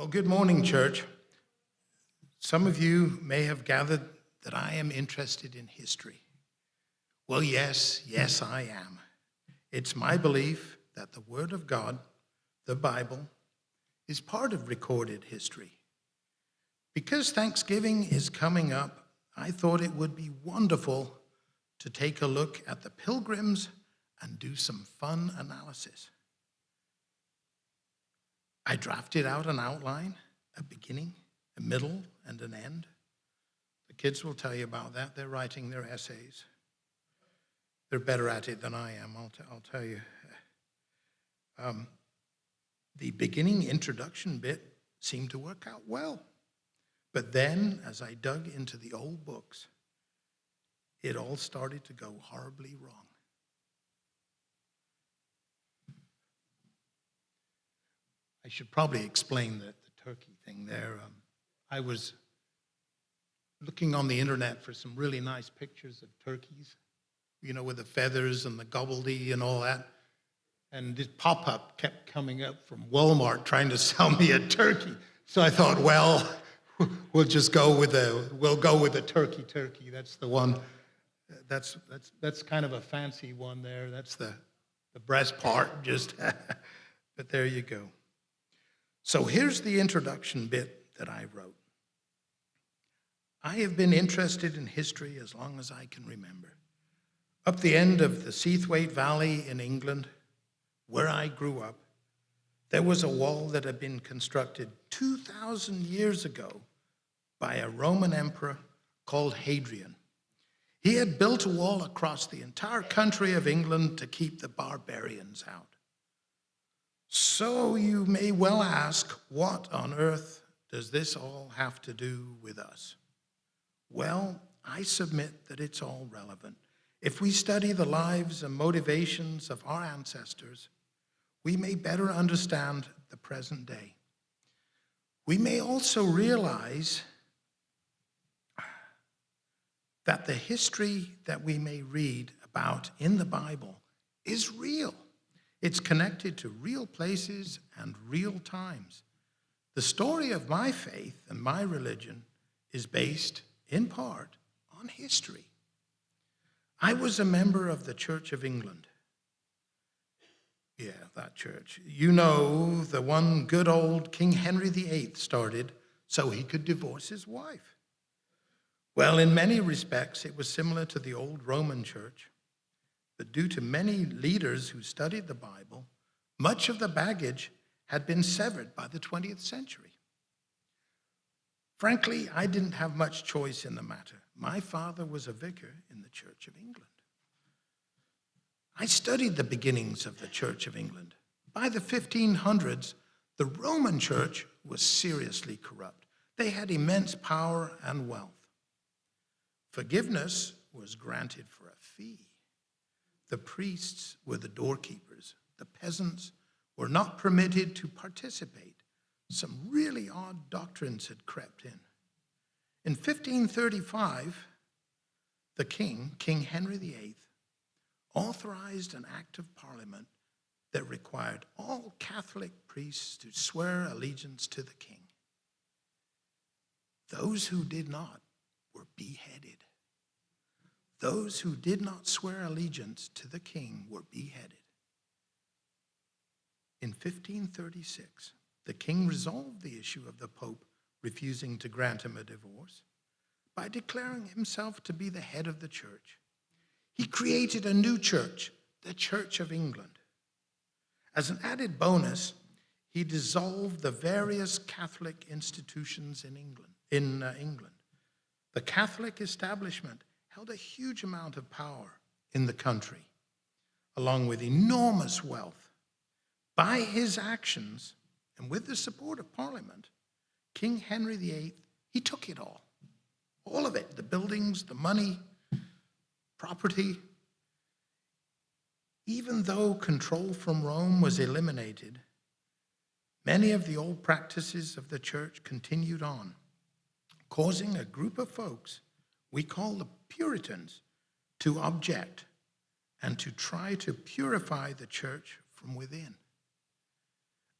Well, good morning, church. Some of you may have gathered that I am interested in history. Well, yes, I am. It's my belief that the Word of God, the Bible, is part of recorded history. Because Thanksgiving is coming up, I thought it would be wonderful to take a look at the pilgrims and do some fun analysis. I drafted out an outline, a beginning, a middle, and an end. The kids will tell you about that. They're writing their essays. They're better at it than I am, I'll tell you. The beginning introduction bit seemed to work out well. But then, as I dug into the old books, it all started to go horribly wrong. I should probably explain the turkey thing there. I was looking on the internet for some really nice pictures of turkeys, you know, with the feathers and the gobbledy and all that. And this pop-up kept coming up from Walmart trying to sell me a turkey. So I thought, well, we'll go with the turkey. That's the one. That's kind of a fancy one there. That's the breast part, just. But there you go. So here's the introduction bit that I wrote. I have been interested in history as long as I can remember. Up the end of the Seathwaite Valley in England, where I grew up, there was a wall that had been constructed 2,000 years ago by a Roman emperor called Hadrian. He had built a wall across the entire country of England to keep the barbarians out. So you may well ask, what on earth does this all have to do with us? Well, I submit that it's all relevant. If we study the lives and motivations of our ancestors, we may better understand the present day. We may also realize that the history that we may read about in the Bible is real. It's connected to real places and real times. The story of my faith and my religion is based, in part, on history. I was a member of the Church of England. Yeah, that church. You know, the one good old King Henry VIII started so he could divorce his wife. Well, in many respects, it was similar to the old Roman Church. But due to many leaders who studied the Bible, much of the baggage had been severed by the 20th century. Frankly, I didn't have much choice in the matter. My father was a vicar in the Church of England. I studied the beginnings of the Church of England. By the 1500s, the Roman Church was seriously corrupt. They had immense power and wealth. Forgiveness was granted for a fee. The priests were the doorkeepers. The peasants were not permitted to participate. Some really odd doctrines had crept in. In 1535, the king, King Henry VIII, authorized an act of parliament that required all Catholic priests to swear allegiance to the king. Those who did not were beheaded. Those who did not swear allegiance to the king were beheaded. In 1536, the king resolved the issue of the Pope refusing to grant him a divorce by declaring himself to be the head of the church. He created a new church, the Church of England. As an added bonus, he dissolved the various Catholic institutions in England. The Catholic establishment held a huge amount of power in the country, along with enormous wealth. By his actions, and with the support of Parliament, King Henry VIII, he took it all of it, the buildings, the money, property. Even though control from Rome was eliminated, many of the old practices of the church continued on, causing a group of folks we call the Puritans to object and to try to purify the church from within.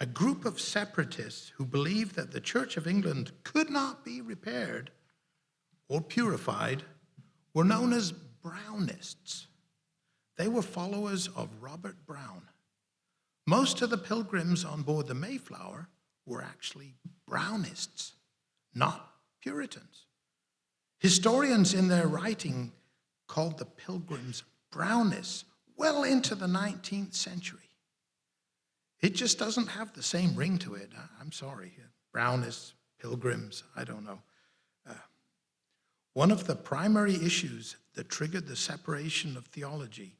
A group of separatists who believed that the Church of England could not be repaired or purified were known as Brownists. They were followers of Robert Brown. Most of the pilgrims on board the Mayflower were actually Brownists, not Puritans. Historians in their writing called the pilgrims Brownists well into the 19th century. It just doesn't have the same ring to it. I'm sorry. Brownists, pilgrims, I don't know. One of the primary issues that triggered the separation of theology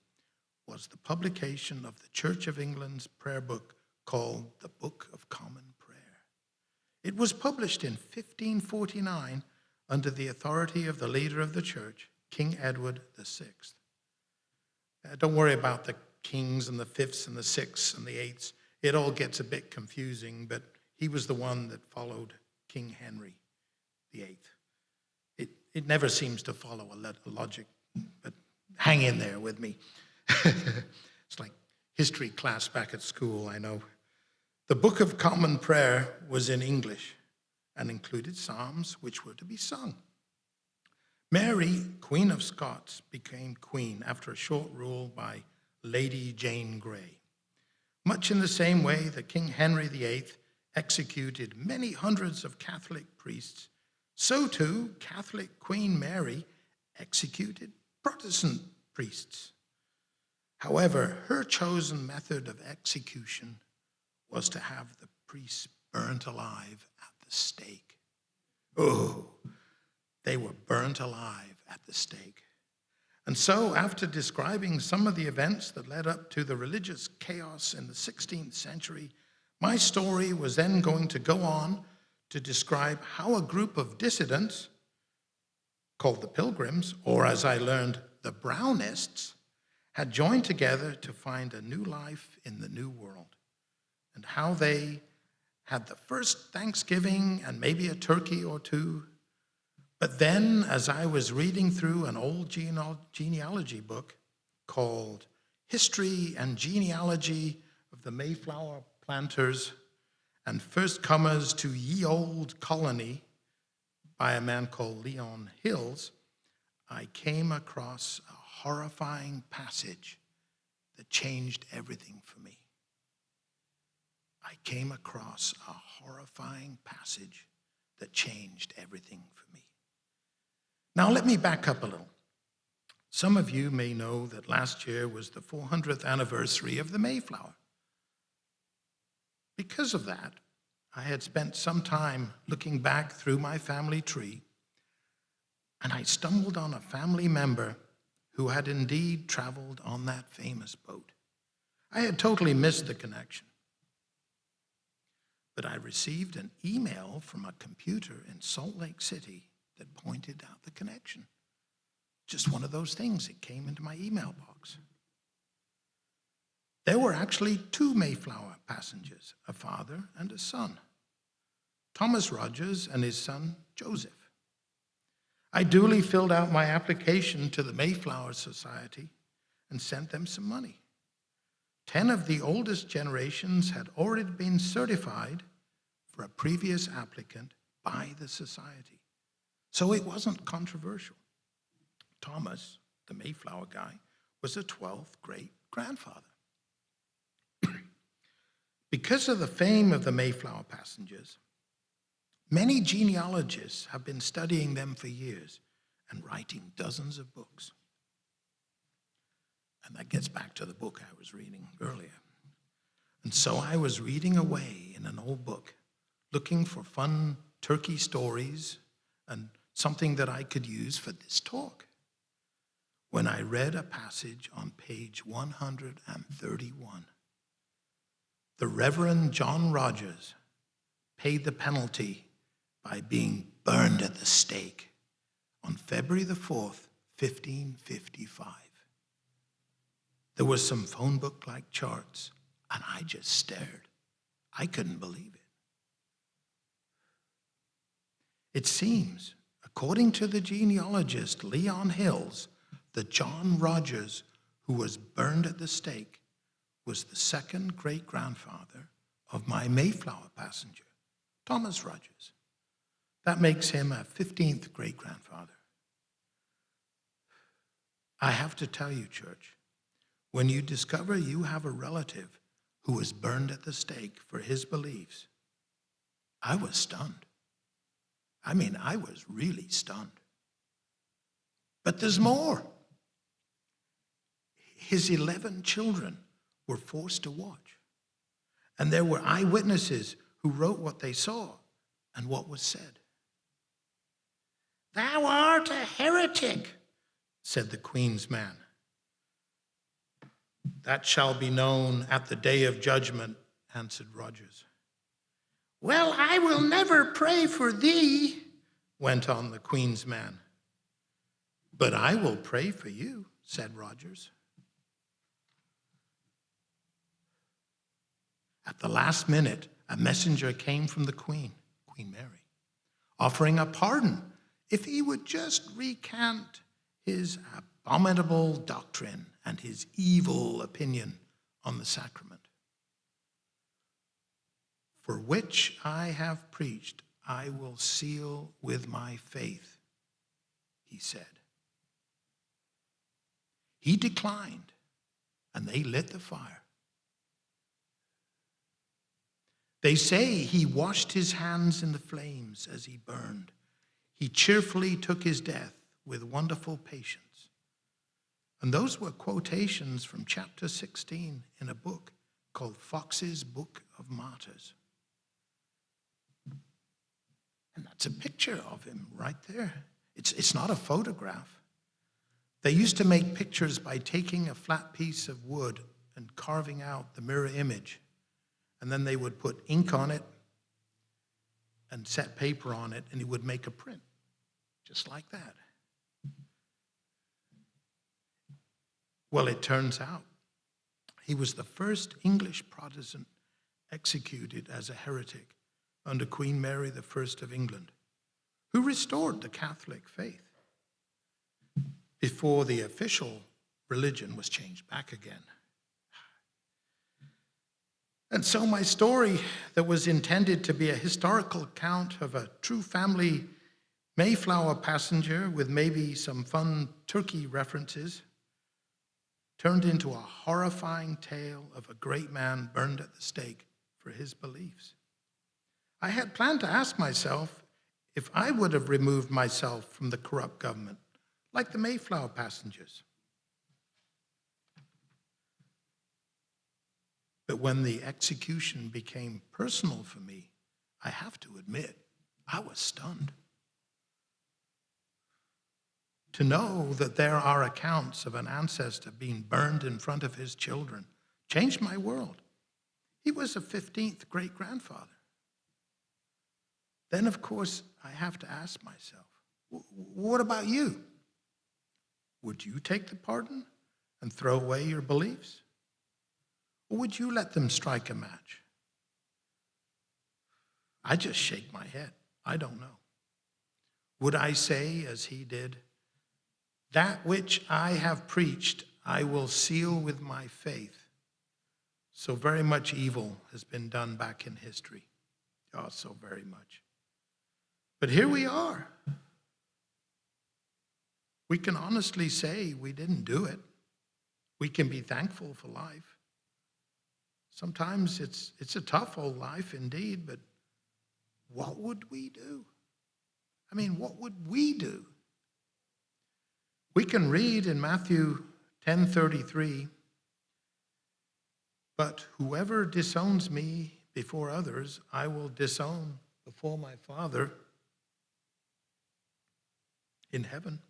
was the publication of the Church of England's prayer book called the Book of Common Prayer. It was published in 1549 under the authority of the leader of the church, King Edward VI. Don't worry about the kings and the fifths and the sixths and the eighths. It all gets a bit confusing, but he was the one that followed King Henry VIII. It never seems to follow a logic, but hang in there with me. It's like history class back at school, I know. The Book of Common Prayer was in English and included psalms which were to be sung. Mary, Queen of Scots, became queen after a short rule by Lady Jane Grey. Much in the same way that King Henry VIII executed many hundreds of Catholic priests, so too Catholic Queen Mary executed Protestant priests. However, her chosen method of execution was to have the priests burnt alive at the stake. Oh, they were burnt alive at the stake. And so, after describing some of the events that led up to the religious chaos in the 16th century, my story was then going to go on to describe how a group of dissidents, called the Pilgrims, or as I learned, the Brownists, had joined together to find a new life in the New World, and how they had the first Thanksgiving and maybe a turkey or two. But then, as I was reading through an old genealogy book called History and Genealogy of the Mayflower Planters and First Comers to Ye Old Colony by a man called Leon Hills, I came across a horrifying passage that changed everything for me. I came across a horrifying passage that changed everything for me. Now, let me back up a little. Some of you may know that last year was the 400th anniversary of the Mayflower. Because of that, I had spent some time looking back through my family tree, and I stumbled on a family member who had indeed traveled on that famous boat. I had totally missed the connection. But I received an email from a computer in Salt Lake City that pointed out the connection. Just one of those things, it came into my email box. There were actually two Mayflower passengers, a father and a son, Thomas Rogers and his son, Joseph. I duly filled out my application to the Mayflower Society and sent them some money. 10 of the oldest generations had already been certified for a previous applicant by the society. So it wasn't controversial. Thomas, the Mayflower guy, was a 12th great-grandfather. Because of the fame of the Mayflower passengers, many genealogists have been studying them for years and writing dozens of books. And that gets back to the book I was reading earlier. And so I was reading away in an old book, looking for fun turkey stories and something that I could use for this talk, when I read a passage on page 131. The Reverend John Rogers paid the penalty by being burned at the stake on February the 4th, 1555. There were some phone book-like charts, and I just stared. I couldn't believe it. It seems, according to the genealogist Leon Hills, that John Rogers, who was burned at the stake, was the second great-grandfather of my Mayflower passenger, Thomas Rogers. That makes him a 15th great-grandfather. I have to tell you, church, when you discover you have a relative who was burned at the stake for his beliefs, I was stunned. I was really stunned. But there's more. His 11 children were forced to watch. And there were eyewitnesses who wrote what they saw and what was said. "Thou art a heretic," said the Queen's man. "That shall be known at the day of judgment," answered Rogers. "Well, I will never pray for thee," went on the Queen's man. "But I will pray for you," said Rogers. At the last minute, a messenger came from the Queen, Queen Mary, offering a pardon if he would just recant his abominable doctrine and his evil opinion on the sacrament. "For which I have preached, I will seal with my faith," he said. He declined, and they lit the fire. They say he washed his hands in the flames as he burned. He cheerfully took his death with wonderful patience. And those were quotations from chapter 16 in a book called Fox's Book of Martyrs. And that's a picture of him right there. It's not a photograph. They used to make pictures by taking a flat piece of wood and carving out the mirror image. And then they would put ink on it and set paper on it, and he would make a print, just like that. Well, it turns out he was the first English Protestant executed as a heretic under Queen Mary I of England, who restored the Catholic faith before the official religion was changed back again. And so my story that was intended to be a historical account of a true family Mayflower passenger with maybe some fun turkey references turned into a horrifying tale of a great man burned at the stake for his beliefs. I had planned to ask myself if I would have removed myself from the corrupt government like the Mayflower passengers. But when the execution became personal for me, I have to admit, I was stunned. To know that there are accounts of an ancestor being burned in front of his children changed my world. He was a 15th great-grandfather. Then, of course, I have to ask myself, what about you? Would you take the pardon and throw away your beliefs? Or would you let them strike a match? I just shake my head. I don't know. Would I say, as he did, "That which I have preached, I will seal with my faith"? So very much evil has been done back in history. Oh, so very much. But here we are. We can honestly say we didn't do it. We can be thankful for life. Sometimes it's a tough old life indeed, but what would we do? What would we do? We can read in Matthew 10:33, "But whoever disowns me before others, I will disown before my Father in heaven."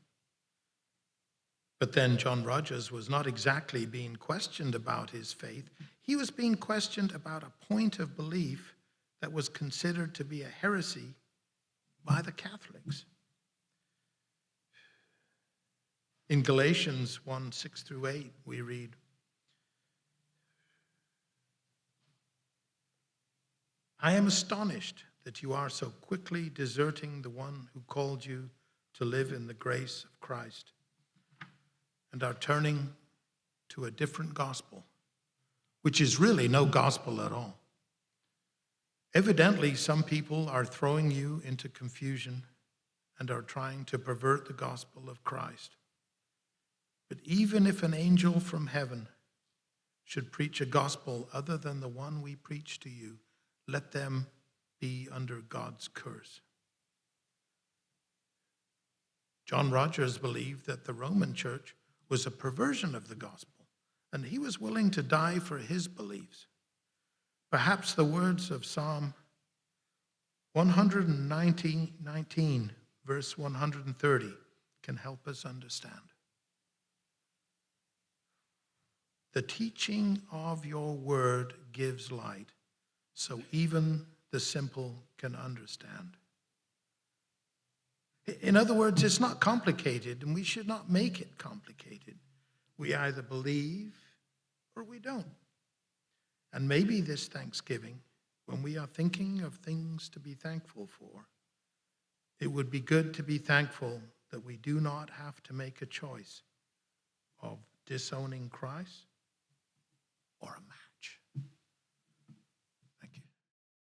But then John Rogers was not exactly being questioned about his faith. He was being questioned about a point of belief that was considered to be a heresy by the Catholics. In Galatians 1:6-8, we read, "I am astonished that you are so quickly deserting the one who called you to live in the grace of Christ and are turning to a different gospel, which is really no gospel at all. Evidently, some people are throwing you into confusion and are trying to pervert the gospel of Christ. But even if an angel from heaven should preach a gospel other than the one we preach to you, let them be under God's curse. John Rogers believed that the Roman church was a perversion of the gospel, and he was willing to die for his beliefs. Perhaps the words of Psalm 119, verse 130, can help us understand. The teaching of your word gives light, so even the simple can understand. In other words, it's not complicated, and we should not make it complicated. We either believe or we don't. And maybe this Thanksgiving, when we are thinking of things to be thankful for, it would be good to be thankful that we do not have to make a choice of disowning Christ